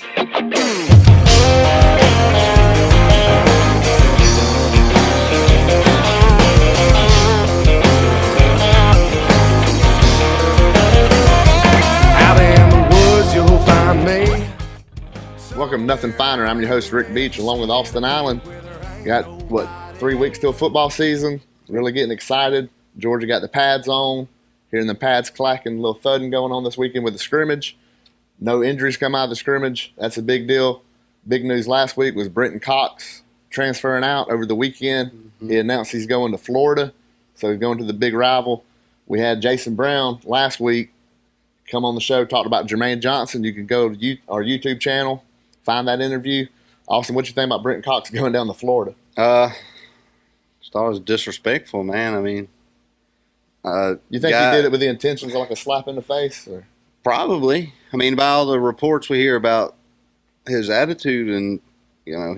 Welcome to Nothing Finer. I'm your host, Rick Beach, along with Austin Allen. Got, 3 weeks till football season. Really getting excited. Georgia got the pads on. Hearing the pads clacking, a little thudding going on this weekend with the scrimmage. No injuries come out of the scrimmage. That's a big deal. Big news last week was Brenton Cox transferring out over the weekend. Mm-hmm. He announced he's going to Florida, so he's going to the big rival. We had Jason Brown last week come on the show, talked about Jermaine Johnson. You can go to our YouTube channel, find that interview. Austin, what you think about Brenton Cox going down to Florida? Just thought it was disrespectful, man. I mean, you think he did it with the intentions of like a slap in the face? Or? Probably. I mean, by all the reports we hear about his attitude and,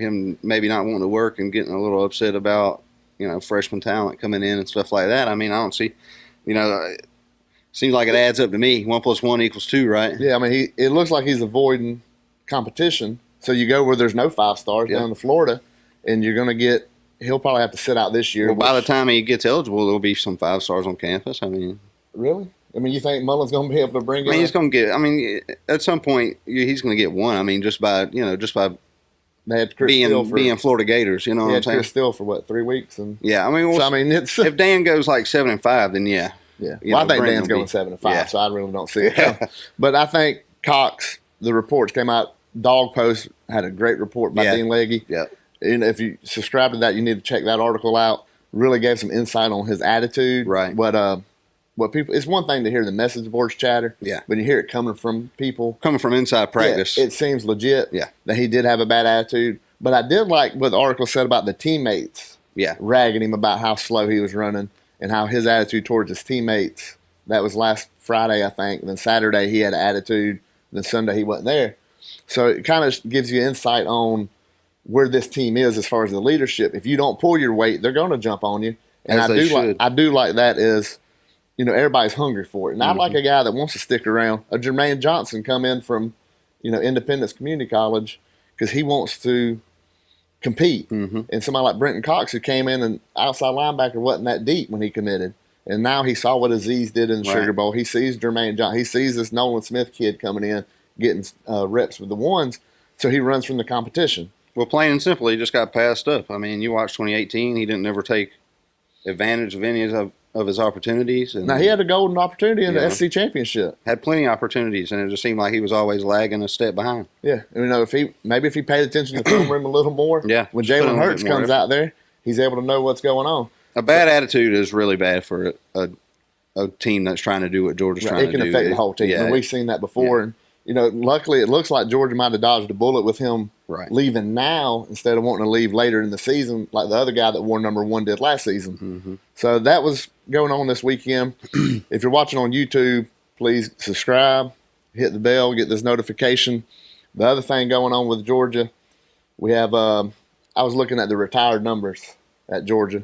him maybe not wanting to work and getting a little upset about, freshman talent coming in and stuff like that. I mean, I don't see, it seems like it adds up to me. 1 + 1 = 2, right? Yeah, I mean, it looks like he's avoiding competition. So you go where there's no 5 stars down to Florida, and you're going to he'll probably have to sit out this year. Well, by the time he gets eligible, there'll be some 5 stars on campus. I mean, really? I mean, you think Mullen's going to be able to bring? He's going to get. I mean, at some point, he's going to get one. I mean, just by they had being Florida Gators. You know what I'm saying? Chris Steele for 3 weeks, and yeah. I mean, it's if Dan goes like 7-5, then yeah. Yeah. Well, I think Dan's going 7-5, so I really don't see it. But I think Cox. The reports came out. Dog Post had a great report by Dean Legge. Yeah. And if you subscribe to that, you need to check that article out. Really gave some insight on his attitude. Right. What people, it's one thing to hear the message boards chatter. Yeah. But you hear it coming from people. Coming from inside practice. Yeah, it seems legit. Yeah. That he did have a bad attitude. But I did like what the article said about the teammates. Yeah. Ragging him about how slow he was running and how his attitude towards his teammates. That was last Friday, I think. And then Saturday he had an attitude. Then Sunday he wasn't there. So it kind of gives you insight on where this team is as far as the leadership. If you don't pull your weight, they're going to jump on you. And I do like that is, everybody's hungry for it. And I like a guy that wants to stick around. A Jermaine Johnson come in from, Independence Community College because he wants to compete. Mm-hmm. And somebody like Brenton Cox who came in and outside linebacker wasn't that deep when he committed. And now he saw what Aziz did in the Sugar Bowl. He sees Jermaine Johnson. He sees this Nolan Smith kid coming in, getting reps with the ones. So he runs from the competition. Well, plain and simple, he just got passed up. I mean, you watch 2018, he didn't ever take advantage of any of his opportunities. And, now, he had a golden opportunity in the SC Championship. Had plenty of opportunities, and it just seemed like he was always lagging a step behind. Yeah. If he paid attention to the film room a little more, when Jalen Hurts comes out there, he's able to know what's going on. A bad attitude is really bad for a team that's trying to do what Georgia's trying to do. It can affect the whole team. Yeah. And we've seen that before. And, luckily it looks like Georgia might have dodged a bullet with him leaving now instead of wanting to leave later in the season like the other guy that wore number 1 did last season. Mm-hmm. So that was going on this weekend. If you're watching on YouTube, please subscribe, hit the bell, get this notification. The other thing going on with Georgia, we have I was looking at the retired numbers at Georgia.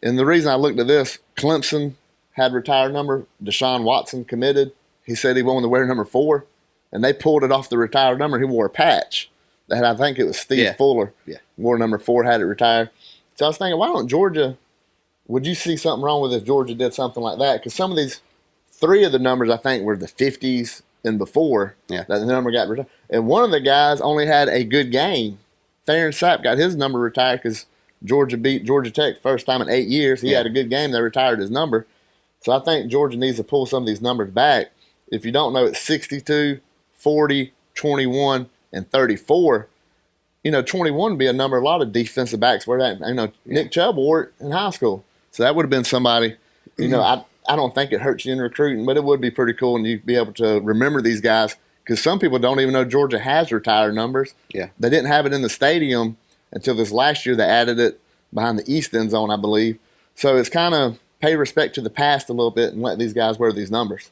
And the reason I looked at this, Clemson had retired number. Deshaun Watson committed. He said he wanted to wear number 4. And they pulled it off the retired number. He wore a patch that I think it was Steve Fuller. Yeah. Wore number 4, had it retired. So I was thinking, why don't Georgia, would you see something wrong with if Georgia did something like that? Because some of these, 3 of the numbers I think were the 50s and before that the number got retired. And one of the guys only had a good game. Theron Sapp got his number retired because Georgia beat Georgia Tech first time in 8 years. He had a good game. They retired his number. So I think Georgia needs to pull some of these numbers back. If you don't know, it's 62, 40, 21, and 34. 21 would be a number a lot of defensive backs where that. Nick Chubb wore it in high school. So that would have been somebody, I don't think it hurts you in recruiting, but it would be pretty cool and you'd be able to remember these guys because some people don't even know Georgia has retired numbers. Yeah. They didn't have it in the stadium until this last year. They added it behind the east end zone, I believe. So it's kind of pay respect to the past a little bit and let these guys wear these numbers.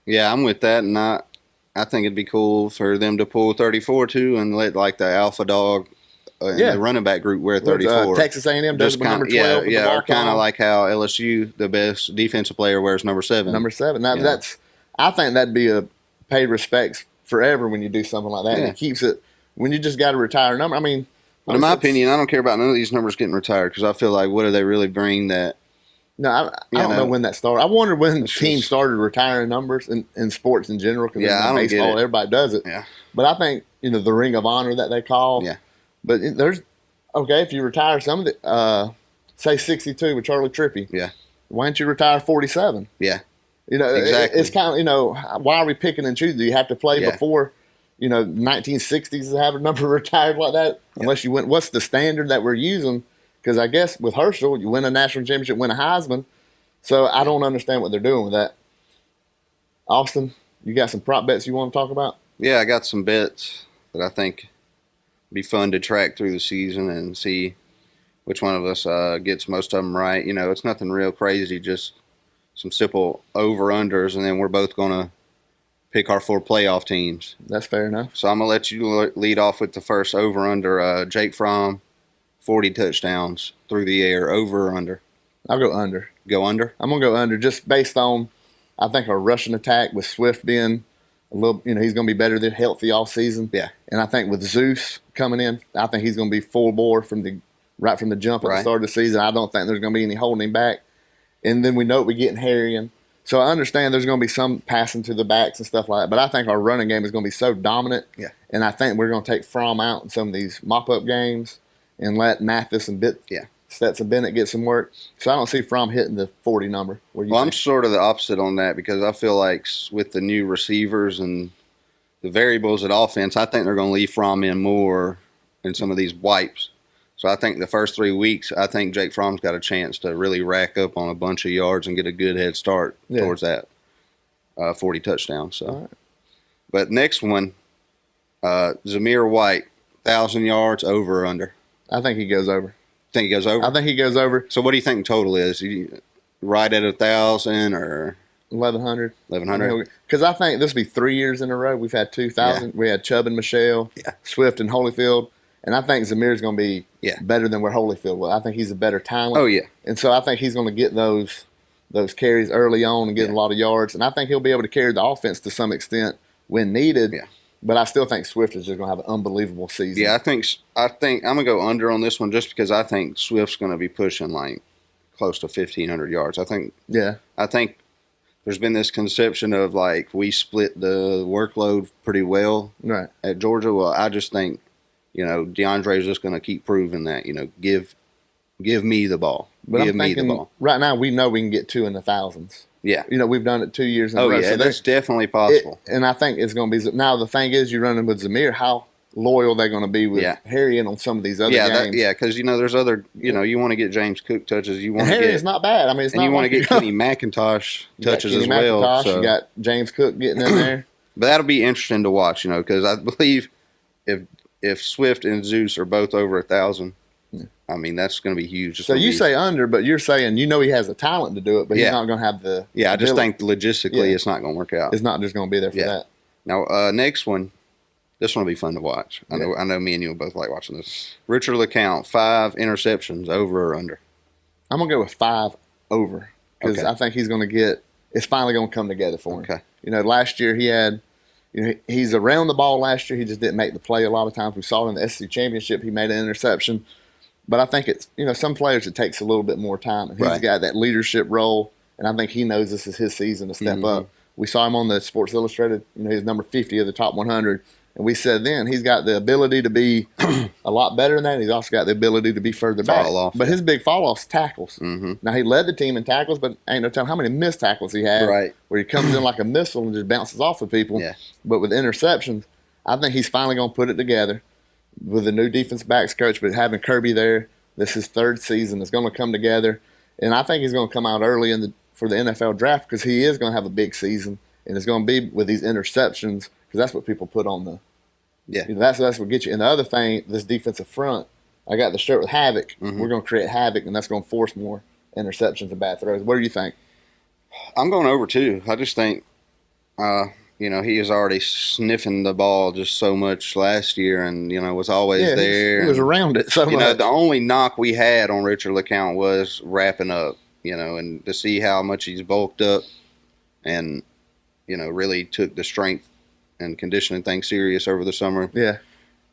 Yeah, I'm with that, and I think it'd be cool for them to pull 34 too and let like the alpha dog the running back group wear 34. Texas A&M does with number 12. Yeah, or kind of like how LSU, the best defensive player, wears number 7. Number 7. Now I think that'd be a paid respects forever when you do something like that. And it keeps it when you just got to retire a number. I mean, but in my opinion, I don't care about none of these numbers getting retired because I feel like what do they really bring that? No, I don't know when that started. I wonder when teams started retiring numbers in sports in general. Because in baseball, everybody does it. Yeah. But I think the Ring of Honor that they call. Yeah. But there's if you retire some of the say 62 with Charlie Trippy. Yeah. Why don't you retire 47? Yeah. Exactly. It's kind of why are we picking and choosing? Do you have to play before 1960s to have a number retired like that? Yeah. Unless you win. What's the standard that we're using? Because I guess with Herschel, you win a national championship, win a Heisman. So I don't understand what they're doing with that. Austin, you got some prop bets you want to talk about? Yeah, I got some bets that I think be fun to track through the season and see which one of us gets most of them right. It's nothing real crazy, just some simple over-unders, and then we're both going to pick our 4 playoff teams. That's fair enough. So I'm going to let you lead off with the first over-under. Jake Fromm, 40 touchdowns through the air, over or under? I'll go under. Go under? I'm going to go under just based on, I think, our rushing attack with Swift being a little, he's going to be better than healthy all season. Yeah. And I think with Zeus coming in, I think he's going to be full bore right from the jump at the start of the season. I don't think there's going to be any holding him back. And then we know we're getting Harry. So I understand there's going to be some passing to the backs and stuff like that. But I think our running game is going to be so dominant. Yeah. And I think we're going to take Fromm out in some of these mop-up games and let Mathis and Stetson Bennett get some work. So I don't see Fromm hitting the 40 number. I'm sort of the opposite on that because I feel like with the new receivers and the variables at offense, I think they're going to leave Fromm in more in some of these wipes. So I think the first 3 weeks, I think Jake Fromm's got a chance to really rack up on a bunch of yards and get a good head start towards that 40 touchdowns. So, right. But next one, Zamir White, 1,000 yards, over or under? I think he goes over. Think he goes over? I think he goes over. So what do you think total is? Right at 1,000 or 1,100? 1,100. Because I think this will be 3 years in a row. We've had 2,000. Yeah. We had Chubb and Michelle, Swift and Holyfield. And I think Zamir's going to be better than where Holyfield was. I think he's a better talent. Oh, yeah. And so I think he's going to get those carries early on and get a lot of yards. And I think he'll be able to carry the offense to some extent when needed. Yeah. But I still think Swift is just going to have an unbelievable season. Yeah, I think I'm going to go under on this one just because I think Swift's going to be pushing like close to 1,500 yards. I think there's been this conception of like we split the workload pretty well at Georgia. Well, I just think, DeAndre is just going to keep proving that, give me the ball. But I'm thinking right now we know we can get 2 in the thousands. Yeah. We've done it 2 years in a row. Yeah, so that's definitely possible. And I think it's going to be – now the thing is you're running with Zamir. How loyal they're going to be with Harry and on some of these other games. Because, there's other – you want to get James Cook touches. You want to Harry's not bad. I mean, it's not you want to get Kenny McIntosh touches as well. So. You got James Cook getting in there. But that'll be interesting to watch, because I believe if Swift and Zeus are both over 1,000 – I mean, that's going to be huge. So you say under, but you're saying he has the talent to do it, but he's not going to have the I just think logistically it's not going to work out. It's not just going to be there for that. Now, next one, this one will be fun to watch. I know me and you will both like watching this. Richard LeCounte, 5 interceptions, over or under? I'm going to go with 5 over because I think he's going to get – it's finally going to come together for him. Okay. Last year he had – he's around the ball last year. He just didn't make the play a lot of times. We saw it in the SEC championship. He made an interception. But I think it's, some players it takes a little bit more time. And he's got that leadership role, and I think he knows this is his season to step up. We saw him on the Sports Illustrated. He's number 50 of the top 100. And we said then he's got the ability to be a lot better than that. And he's also got the ability to be further back. But his big fall-off's tackles. Now, he led the team in tackles, but ain't no telling how many missed tackles he had where he comes in like a missile and just bounces off of people. Yeah. But with interceptions, I think he's finally going to put it together. With the new defense backs coach, but having Kirby there, this is his 3rd season. It's going to come together, and I think he's going to come out early for the NFL draft because he is going to have a big season, and it's going to be with these interceptions because that's what people put on the. Yeah, that's what gets you. And the other thing, this defensive front, I got the shirt with havoc. We're going to create havoc, and that's going to force more interceptions and bad throws. What do you think? I'm going over too. I just think. He was already sniffing the ball just so much last year and, was always there. He was around it so much. The only knock we had on Richard LeCounte was wrapping up, and to see how much he's bulked up and, really took the strength and conditioning thing serious over the summer. Yeah.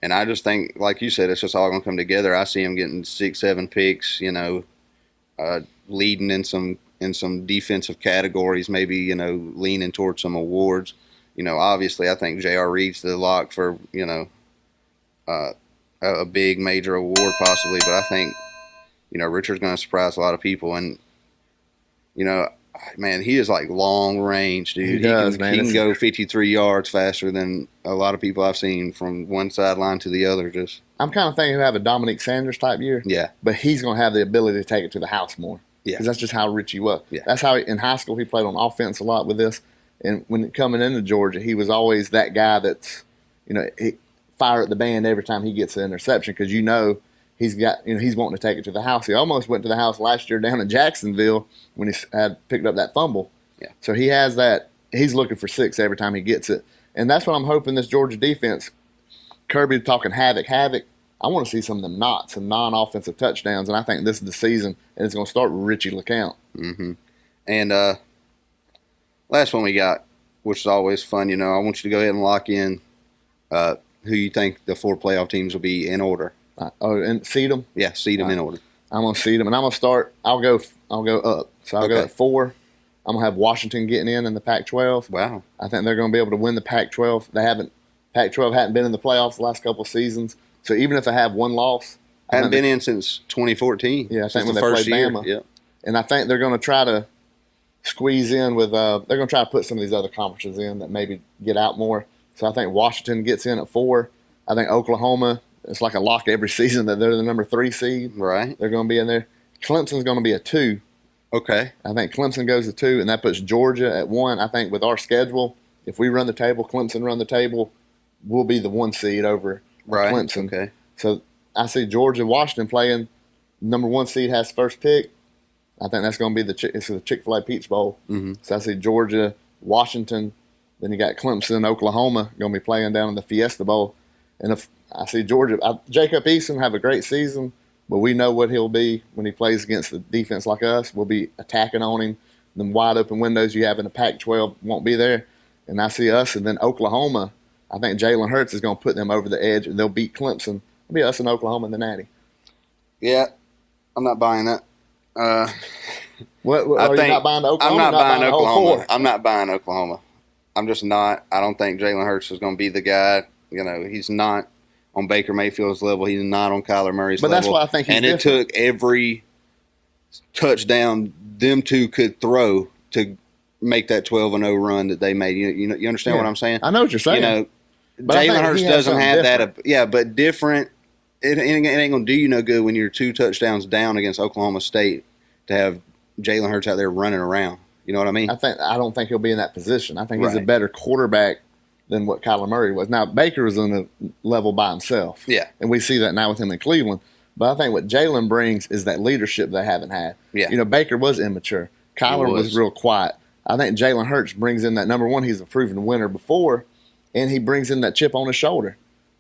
And I just think, like you said, it's just all going to come together. I see him getting 6, 7 picks, leading in some defensive categories, maybe, leaning towards some awards. Obviously, I think J.R. Reed's the lock for, a big major award possibly. But I think, Richard's going to surprise a lot of people. And, man, he is like long range, dude. He can go 53 yards faster than a lot of people I've seen from one sideline to the other. I'm kind of thinking he'll have a Dominique Sanders type year. Yeah. But he's going to have the ability to take it to the house more. Yeah. Because that's just how rich he was. Yeah. That's how in high school he played on offense a lot with this. And when coming into Georgia, he was always that guy that's, he fire at the band every time he gets an interception because he's got, he's wanting to take it to the house. He almost went to the house last year down in Jacksonville when he had picked up that fumble. Yeah. So he has that. He's looking for 6 every time he gets it. And that's what I'm hoping this Georgia defense, Kirby talking havoc. I want to see some of them knots and non-offensive touchdowns, and I think this is the season, and it's going to start with Richie LeCounte. Mm-hmm. And last one we got, which is always fun, I want you to go ahead and lock in who you think the 4 playoff teams will be in order. And seed them? Yeah, seed them in order. I'm going to seed them, and I'm going to start. I'll go up. So I'll go at 4. I'm going to have Washington getting in the Pac-12. Wow. I think they're going to be able to win the Pac-12. Pac-12 hadn't been in the playoffs the last couple of seasons. So even if they have one loss. Hadn't been in since 2014. Yeah, I think when the they first played year. Bama. Yeah. And I think they're going to try to squeeze in with they're going to try to put some of these other conferences in that maybe get out more. So I think Washington gets in at 4. I think Oklahoma, it's like a lock every season that they're the number 3 seed. Right. They're going to be in there. Clemson's going to be a 2. Okay. I think Clemson goes to 2, and that puts Georgia at 1. I think with our schedule, if we run the table, Clemson run the table, we'll be the 1 seed over Clemson. Okay. So I see Georgia, Washington playing. Number 1 seed has first pick. I think that's going to be the Chick-fil-A Peach Bowl. Mm-hmm. So I see Georgia, Washington. Then you got Clemson, Oklahoma going to be playing down in the Fiesta Bowl. And if I see Georgia, Jacob Eason have a great season, but we know what he'll be when he plays against the defense like us. We'll be attacking on him. Them wide open windows you have in the Pac-12 won't be there. And I see us, and then Oklahoma. I think Jalen Hurts is going to put them over the edge, and they'll beat Clemson. It'll be us and Oklahoma in the Natty. Yeah, I'm not buying that. What are you not buying Oklahoma? I'm not buying Oklahoma. I'm not buying Oklahoma. I'm just not. I don't think Jalen Hurts is going to be the guy. He's not on Baker Mayfield's level. He's not on Kyler Murray's level. But that's why I think he's different. And it took every touchdown them two could throw to make that 12-0 run that they made. You understand what I'm saying? I know what you're saying. Jalen Hurts doesn't have that. Yeah, but different. It ain't going to do you no good when you're 2 touchdowns down against Oklahoma State to have Jalen Hurts out there running around. You know what I mean? I don't think he'll be in that position. I think he's a better quarterback than what Kyler Murray was. Now, Baker was on a level by himself. Yeah. And we see that now with him in Cleveland. But I think what Jalen brings is that leadership they haven't had. Yeah. Baker was immature. Kyler was real quiet. I think Jalen Hurts brings in that, number 1, he's a proven winner before, and he brings in that chip on his shoulder.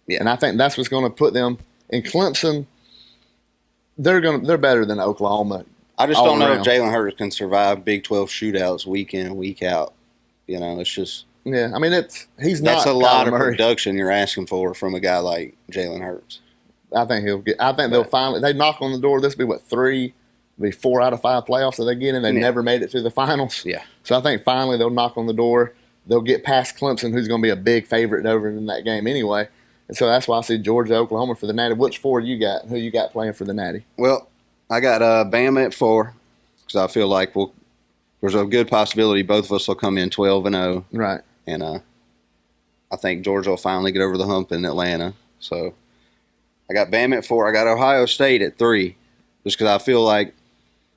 Yeah. And I think that's what's going to put them in Clemson. They're better than Oklahoma. I just don't know if Jalen Hurts can survive Big 12 shootouts week in and week out. It's just he's not. That's a lot of Murray. production you're asking for from a guy like Jalen Hurts. I think they'll finally. They knock on the door. This will be 3, be 4 out of 5 playoffs that they get in. They never made it to the finals. Yeah. So I think finally they'll knock on the door. They'll get past Clemson, who's going to be a big favorite over in that game anyway. And so that's why I see Georgia, Oklahoma for the Natty. Which 4 you got? Who you got playing for the Natty? Well, I got Bama at 4 because I feel like there's a good possibility both of us will come in 12-0. Right. And I think Georgia will finally get over the hump in Atlanta. So I got Bama at 4. I got Ohio State at 3 just because I feel like,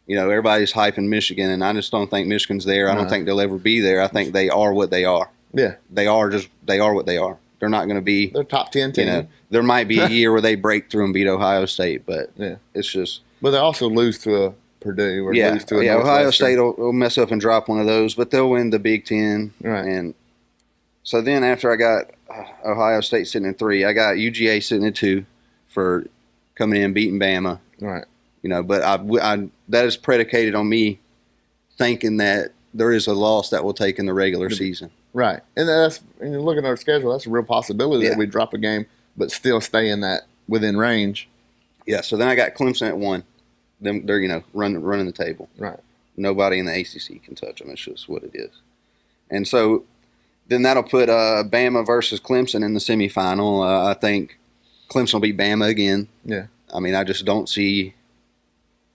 everybody's hyping Michigan, and I just don't think Michigan's there. I don't think they'll ever be there. I think they are what they are. Yeah. They are what they are. They're not going to be. They're top 10 team. There might be a year where they break through and beat Ohio State, but it's just. But they also lose to a Purdue or lose to a Ohio State will mess up and drop one of those, but they'll win the Big Ten. Right. And so then after I got Ohio State sitting at 3, I got UGA sitting at 2 for coming in beating Bama. Right. But I that is predicated on me thinking that there is a loss that we'll take in the regular season. Right. And you're looking at our schedule, that's a real possibility that we drop a game. but still stay in that within range. Yeah. So then I got Clemson at 1. They're running the table. Right. Nobody in the ACC can touch them. It's just what it is. And so then that'll put Bama versus Clemson in the semifinal. I think Clemson will beat Bama again. Yeah. I mean, I just don't see.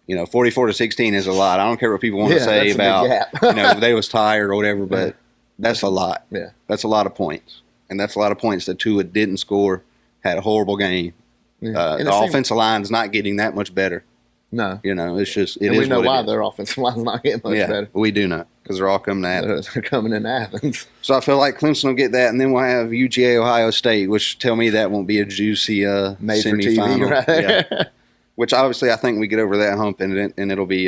44-16 is a lot. I don't care what people want to say about they was tired or whatever, but that's a lot. Yeah. That's a lot of points, and that's a lot of points that Tua didn't score. Had a horrible game. Yeah. The offensive line's not getting that much better. No. It's just and we know why their offensive line's not getting much better. We do know because they're all coming to Athens. They're coming in Athens. So I feel like Clemson will get that, and then we'll have UGA Ohio State, which tell me that won't be a juicy made for semifinal. TV, right? Yeah. Which obviously I think we get over that hump, and it'll be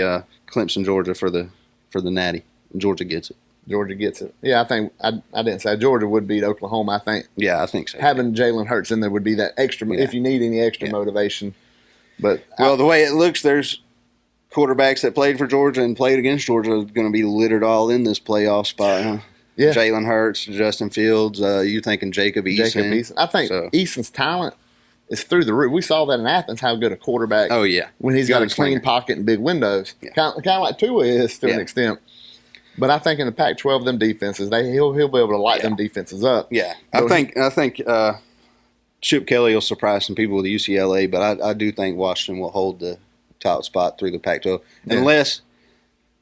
Clemson Georgia for the Natty. Georgia gets it. Georgia gets it. Yeah, I think I didn't say Georgia would beat Oklahoma. I think. Yeah, I think so. Having Jalen Hurts in there would be that extra if you need any extra motivation. But the way it looks, there's quarterbacks that played for Georgia and played against Georgia are going to be littered all in this playoff spot. Huh? Yeah. Jalen Hurts, Justin Fields. You thinking Jacob Eason? I think Eason's talent is through the roof. We saw that in Athens, how good a quarterback. Oh yeah, when he's got a clean pocket and big windows, kind of like Tua is to an extent. But I think in the Pac-12, them defenses, he'll be able to light them defenses up. Yeah, I think Chip Kelly will surprise some people with UCLA, but I do think Washington will hold the top spot through the Pac-12 unless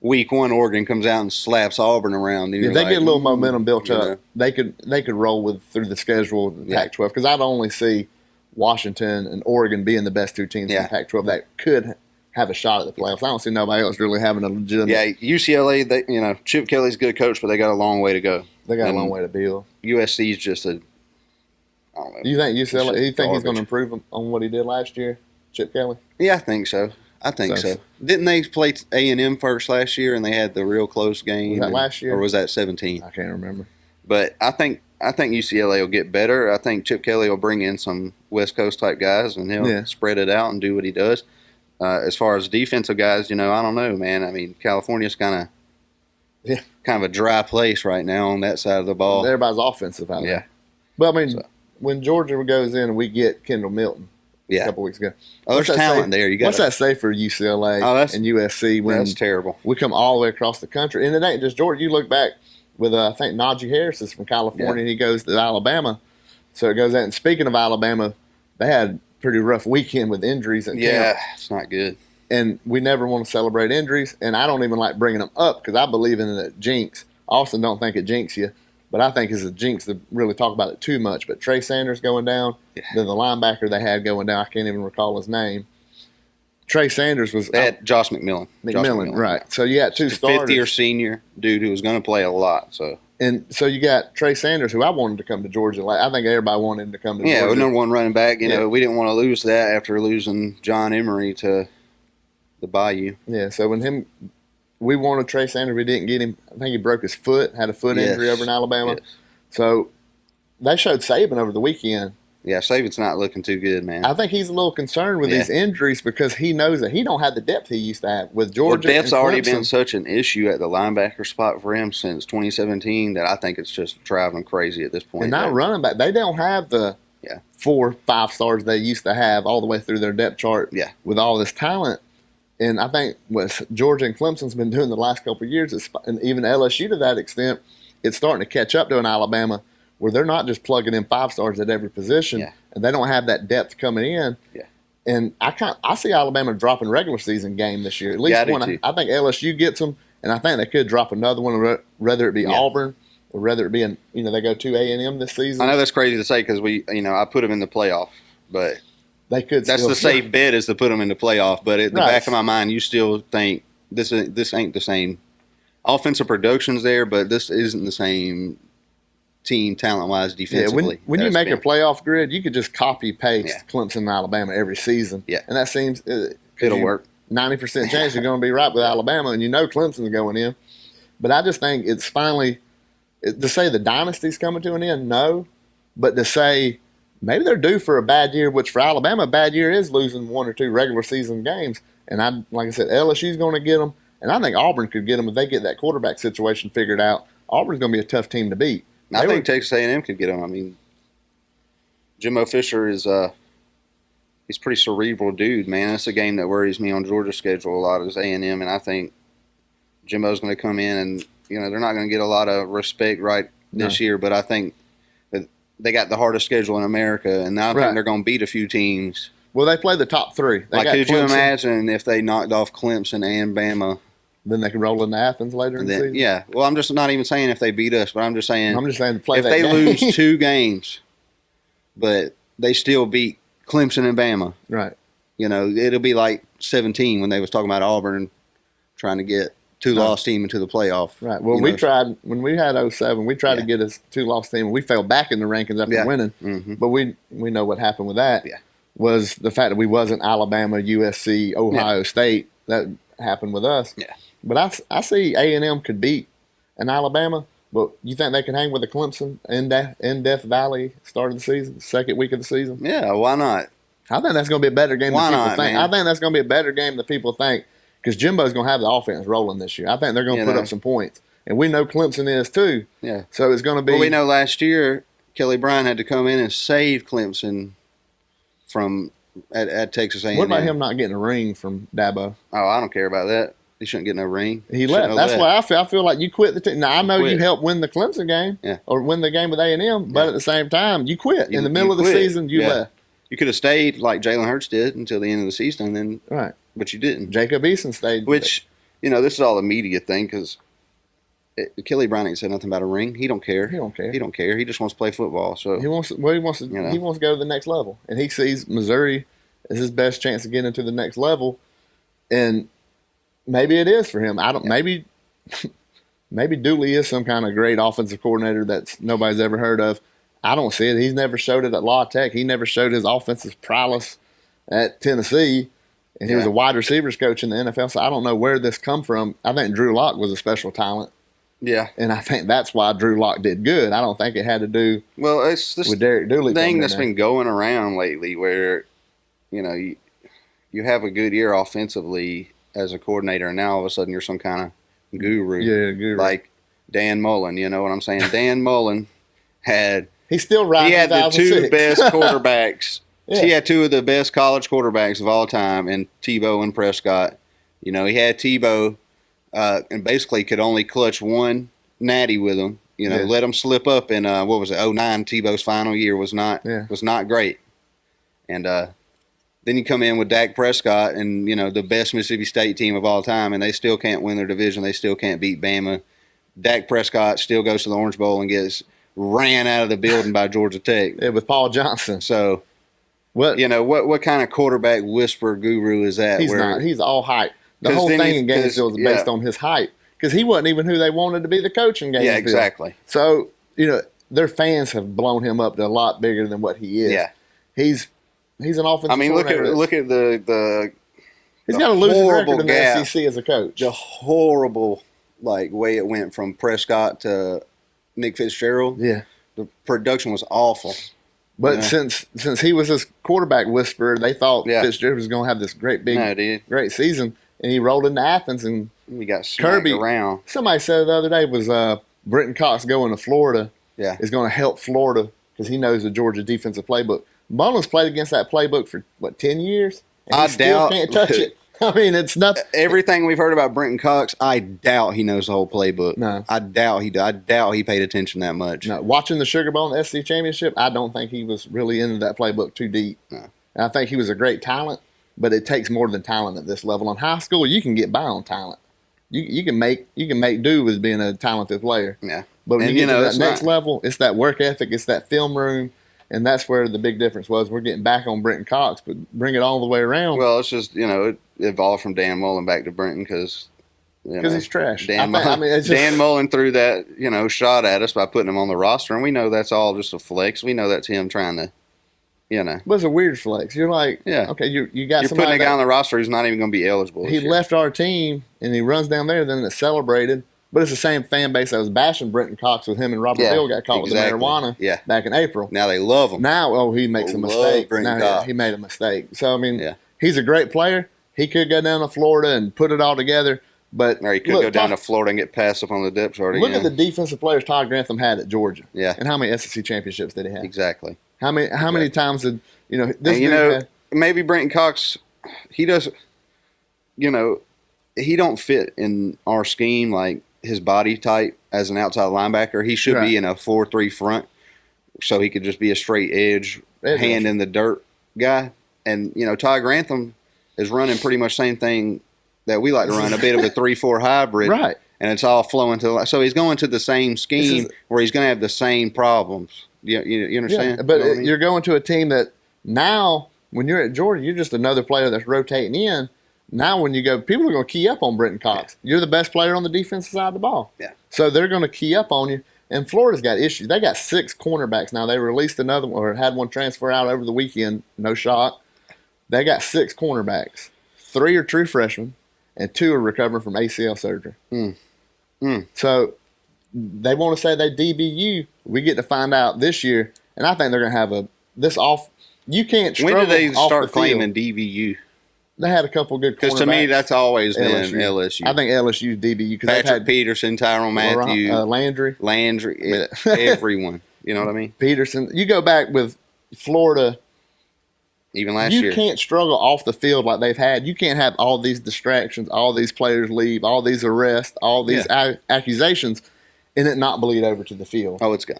Week 1 Oregon comes out and slaps Auburn around. If they get a little momentum built up, they could roll through the schedule of the Pac-12 because I'd only see Washington and Oregon being the best two teams in the Pac-12 that could have a shot at the playoffs. I don't see nobody else really having a legitimate. Yeah, UCLA, Chip Kelly's a good coach, but they got a long way to go. They got a long way to build. USC is just I don't know. Do you think UCLA? Do you think he's going to improve on what he did last year, Chip Kelly? Yeah, I think so. Didn't they play A&M first last year and they had the real close game? Was that last year? Or was that 17? I can't remember. But I think UCLA will get better. I think Chip Kelly will bring in some West Coast type guys and he'll spread it out and do what he does. As far as defensive guys, I don't know, man. I mean, California's kind of a dry place right now on that side of the ball. Everybody's offensive out there. Yeah. But, I mean, when Georgia goes in and we get Kendall Milton a couple weeks ago. Oh, there's talent there. What's that say for UCLA and USC when that's terrible. We come all the way across the country? And it ain't just Georgia. You look back with, I think, Najee Harris is from California, and he goes to Alabama. So it goes out. And speaking of Alabama, they had pretty rough weekend with injuries. Camp. It's not good. And we never want to celebrate injuries, and I don't even like bringing them up because I believe in the jinx. I also don't think it jinx you, but I think it's a jinx to really talk about it too much. But Trey Sanders going down, then the linebacker they had going down, I can't even recall his name. Trey Sanders was... They had Josh McMillan. Right. So you got two starters. Fifth-year senior dude who was going to play a lot, so... And so you got Trey Sanders, who I wanted to come to Georgia. I think everybody wanted him to come to Georgia. Yeah, number one running back. We didn't want to lose that after losing John Emery to the Bayou. Yeah, so we wanted Trey Sanders. We didn't get him. I think he broke his foot, had a foot injury over in Alabama. Yes. So they showed Saban over the weekend. Yeah, Saban's not looking too good, man. I think he's a little concerned with these injuries because he knows that he don't have the depth he used to have with Georgia. Well, depth's already been such an issue at the linebacker spot for him since 2017 that I think it's just driving crazy at this point. And not running back. They don't have the 4-5 stars they used to have all the way through their depth chart with all this talent. And I think what Georgia and Clemson's been doing the last couple of years, and even LSU to that extent, it's starting to catch up to an Alabama where they're not just plugging in 5 stars at every position, and they don't have that depth coming in. Yeah. And I see Alabama dropping regular season game this year. At least one. I think LSU gets them, and I think they could drop another one, whether it be Auburn or whether it be they go to A&M this season. I know that's crazy to say because I put them in the playoff, but they could. That's the safe bet is to put them in the playoff. But at the back of my mind, you still think this ain't the same. Offensive production's there, but this isn't the same team talent-wise defensively. Yeah, when you make a playoff grid, you could just copy-paste Clemson and Alabama every season. Yeah. And that seems it'll work. 90% chance you're going to be right with Alabama, and Clemson's going in. But I just think it's finally to say the dynasty's coming to an end, no. But to say maybe they're due for a bad year, which for Alabama, a bad year is losing 1 or 2 regular season games. And like I said, LSU's going to get them, and I think Auburn could get them if they get that quarterback situation figured out. Auburn's going to be a tough team to beat. I think Texas A&M could get them. I mean, Jimbo Fisher is he's a pretty cerebral dude, man. That's a game that worries me on Georgia's schedule a lot is A&M, and I think Jimbo's going to come in and, they're not going to get a lot of respect this year, but I think that they got the hardest schedule in America, and I think they're going to beat a few teams. Well, they play the top three. Could you imagine if they knocked off Clemson and Bama? Then they can roll into Athens later in the season? Yeah. Well, I'm just not even saying if they beat us, but I'm just saying play if they lose 2 games, but they still beat Clemson and Bama. Right. It'll be like 17 when they was talking about Auburn trying to get 2-loss team into the playoff. Right. Well, we tried when we had 07. We tried to get a 2-loss team. We fell back in the rankings after winning. Mm-hmm. But we know what happened with that. Yeah. Was the fact that we wasn't Alabama, USC, Ohio State. That happened with us. Yeah. But I see A&M could beat an Alabama. But you think they can hang with the Clemson in Death Valley start of the season, second week of the season? Yeah, why not? I think that's going to be a better game than people think. Man? I think that's going to be a better game than people think because Jimbo's going to have the offense rolling this year. I think they're going to put up some points. And we know Clemson is too. Yeah. So it's going to be. Well, we know last year Kelly Bryant had to come in and save Clemson from at Texas A&M. What about him not getting a ring from Dabo? Oh, I don't care about that. He shouldn't get no ring. He left. That's why I feel like you quit the team. Now, I know you helped win the Clemson game or win the game with A&M, but at the same time, you quit. In the middle of the season, you left. You could have stayed like Jalen Hurts did until the end of the season, and then but you didn't. Jacob Eason stayed. Which, this is all a media thing because Kelly Bryant ain't said nothing about a ring. He don't care. He don't care. He just wants to play football. So he wants to go to the next level, and he sees Missouri as his best chance to get into the next level, and maybe it is for him. Maybe Dooley is some kind of great offensive coordinator that nobody's ever heard of. I don't see it. He's never showed it at La Tech. He never showed his offensive prowess at Tennessee, and he was a wide receivers coach in the NFL. So I don't know where this come from. I think Drew Lock was a special talent. Yeah, and I think that's why Drew Lock did good. I don't think it had to do it's this with Derek Dooley thing that's been going around lately, where you have a good year offensively as a coordinator, and now all of a sudden you're some kind of guru. Yeah, guru. Like Dan Mullen, you know what I'm saying? Dan Mullen had he's still right. He had the 2 best quarterbacks. Yeah. He had 2 of the best college quarterbacks of all time, and Tebow and Prescott. He had Tebow, and basically could only clutch 1 natty with him. Let him slip up in 09. Tebow's final year was not great, and then you come in with Dak Prescott and the best Mississippi State team of all time, and they still can't win their division. They still can't beat Bama. Dak Prescott still goes to the Orange Bowl and gets ran out of the building by Georgia Tech. Yeah, with Paul Johnson. So, what kind of quarterback whisperer guru is that? He's not. He's all hype. The whole thing in Gainesville is based on his hype because he wasn't even who they wanted to be the coach in Gainesville. Yeah, exactly. So their fans have blown him up to a lot bigger than what he is. Yeah, he's an offensive. I mean, look at the. He's got a losing record in the SEC as a coach. The horrible way it went from Prescott to Nick Fitzgerald. Yeah, the production was awful. But since he was this quarterback whisperer, they thought Fitzgerald was going to have this great season, and he rolled into Athens and he got smacked around. Somebody said the other day was Brenton Cox going to Florida. Yeah, is going to help Florida because he knows the Georgia defensive playbook. Mullen's played against that playbook for 10 years, and he still can't touch it. I mean, it's not everything we've heard about Brenton Cox. I doubt he knows the whole playbook. No, I doubt he paid attention that much. No, watching the Sugar Bowl and the SEC championship, I don't think he was really into that playbook too deep. No, and I think he was a great talent, but it takes more than talent at this level. In high school, you can get by on talent. You can make do with being a talented player. Yeah, but when you get to that next level, it's that work ethic, it's that film room. And that's where the big difference was. We're getting back on Brenton Cox, but bring it all the way around. Well, it's just, it evolved from Dan Mullen back to Brenton because he's trash. Dan Mullen threw that, shot at us by putting him on the roster, and we know that's all just a flex. We know that's him trying to, But it's a weird flex. You're like, okay, you got You're putting a guy on the roster who's not even going to be eligible. He left our team, and he runs down there, then it's celebrated. But it's the same fan base that was bashing Brenton Cox with him and Robert Hill got caught with the marijuana back in April. Now they love him. Now, he makes a mistake. He made a mistake. So, I mean, he's a great player. He could go down to Florida and put it all together. But or he could go down to Florida and get passed up on the depth chart again. Look at the defensive players Todd Grantham had at Georgia. Yeah. And how many SEC championships did he have? Exactly. How many times did this? And, maybe Brenton Cox, he does. He don't fit in our scheme, like his body type as an outside linebacker. He should be in a 4-3 front, so he could just be a straight edge, hand in the dirt guy. And Ty Grantham is running pretty much same thing that we like to run, a bit of a 3-4 hybrid, right? And it's all flowing to. So he's going to the same scheme where he's going to have the same problems. You understand? Yeah, but you're going to a team that now, when you're at Georgia, you're just another player that's rotating in. Now, when you go, people are going to key up on Brenton Cox. Yeah. You're the best player on the defensive side of the ball. Yeah. So they're going to key up on you. And Florida's got issues. They got 6 cornerbacks now. They released another one or had one transfer out over the weekend. No shock. They got 6 cornerbacks. 3 are true freshmen, and 2 are recovering from ACL surgery. So they want to say they DBU. We get to find out this year, and I think they're going to have this off. You can't struggle. When did they start claiming field. DBU? They had a couple good cornerbacks. Because to me, that's always been LSU. I think LSU's DBU. Patrick Peterson, Tyrone Matthew, Landry, everyone. You know what I mean? Peterson. You go back with Florida. Even last year. You can't struggle off the field like they've had. You can't have all these distractions, all these players leave, all these arrests, all these accusations, and it not bleed over to the field. Oh, it's gone.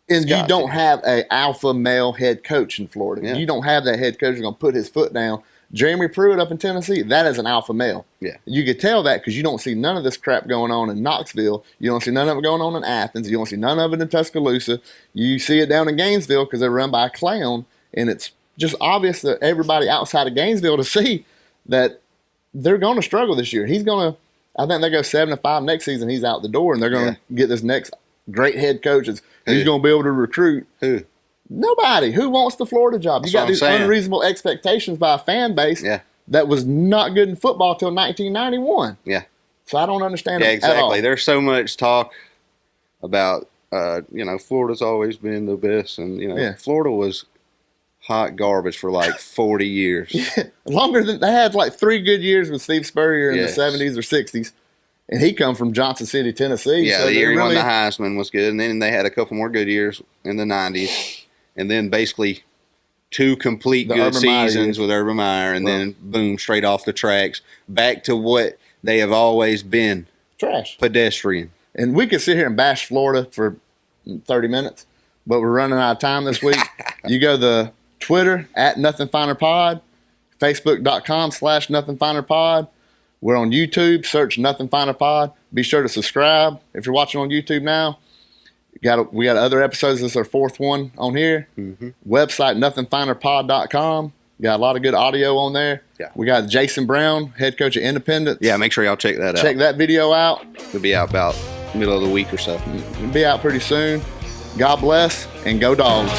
And you don't have an alpha male head coach in Florida. Yeah. You don't have that head coach who's going to put his foot down. Jeremy Pruitt up in Tennessee, that is an alpha male. Yeah. You could tell that because you don't see none of this crap going on in Knoxville. You don't see none of it going on in Athens. You don't see none of it in Tuscaloosa. You see it down in Gainesville because they're run by a clown, and it's just obvious that everybody outside of Gainesville to see that they're going to struggle this year. I think they go 7-5 next season. He's out the door, and they're going to get this next great head coach. Who's going to be able to recruit? Who? Nobody. Who wants the Florida job? That's you got these unreasonable expectations by a fan base that was not good in football till 1991. Yeah. So I don't understand it at all. There's so much talk about, Florida's always been the best. And, Florida was hot garbage for like 40 years. Longer than they had like 3 good years with Steve Spurrier in the 70s or 60s. And he come from Johnson City, Tennessee. Yeah, so the year he won the Heisman was good. And then they had a couple more good years in the 90s. And then basically 2 complete good seasons with Urban Meyer. And then, boom, straight off the tracks. Back to what they have always been. Trash. Pedestrian. And we could sit here and bash Florida for 30 minutes. But we're running out of time this week. You go to Twitter @NothingFinerPod. Facebook.com/NothingFinerPod. We're on YouTube. Search Nothing Finer Pod. Be sure to subscribe if you're watching on YouTube now. We got other episodes. This is our 4th one on here. Mm-hmm. Website nothingfinerpod.com. Got a lot of good audio on there. Yeah. We got Jason Brown, head coach at Independence. Yeah, make sure y'all check that out. Check that video out. It'll be out about middle of the week or so. It'll be out pretty soon. God bless and go Dogs.